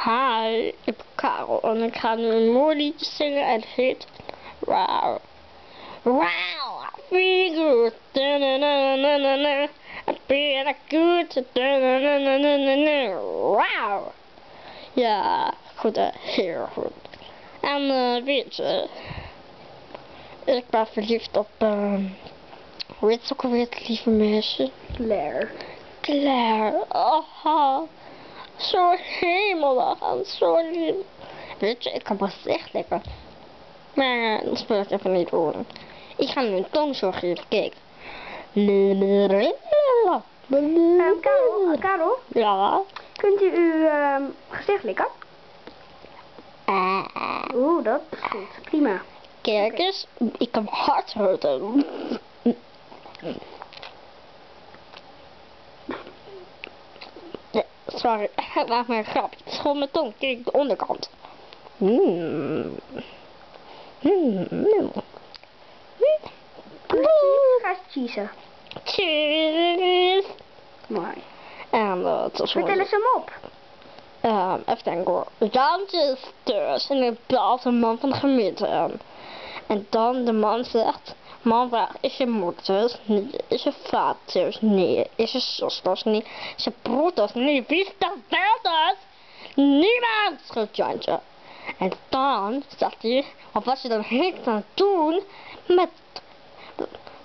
Hi, ik ben Karel en ik ga nu een mooi liedje zingen en het heet Wow. Wow, I feel good. Da-na-na-na-na-na. I feel good. Da-na-na-na-na-na. Wow. Ja, goed hè, heel goed. En weet je, ik ben verliefd op, hoe heet ze ook alweer het lieve meisje? Claire. Claire, oh, zo hemelig en zo lief. Weet je, ik kan pas echt lekker. Maar dat speel ik even niet horen. Ik ga nu een toonshow geven, kijk. Karel? Ja? Kunt u uw gezicht likken? Oeh, dat is goed. Prima. Kijk eens, ik kan hard houden. Nee, sorry, het maakt me een grapje. Het is gewoon mijn tong, kijk de onderkant. Ga eens cheesen. Cheers! Mooi. En het is Vertel eens hem op. even denken hoor. Randjes dus. En dan belt een man van de gemeente aan. En dan de man zegt. Man vraagt, is je moeder? Nee. Is je vader? Nee. Is je zusters? Nee. Is je broeders? Nee. Wie is dat wel? Niemand, schreeuwt Jantje. En dan zegt hij, of wat je dan heeft aan het doen met...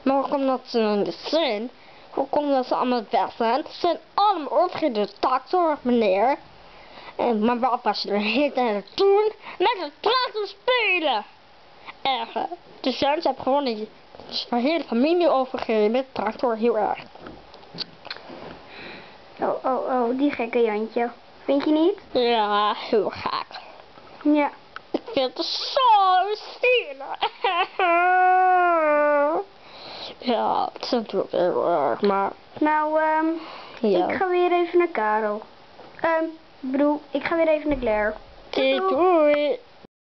Maar hoe komt dat ze in de zin? Hoe komt dat ze allemaal weg zijn? Ze zijn allemaal overgegeven de tractor, meneer. En, maar wat was je er heel aan het doen? Met de tractor spelen! Erg. De Jantje heeft gewoon die hele familie overgegeven met de tractor, heel erg. Oh, die gekke Jantje. Vind je niet? Ja, heel gek. Ja. Ik vind het zo zielig. Ja, het is natuurlijk heel erg, maar... Nou, ja. ik ga weer even naar Karel. Ik bedoel, ik ga weer even naar Claire. Doei.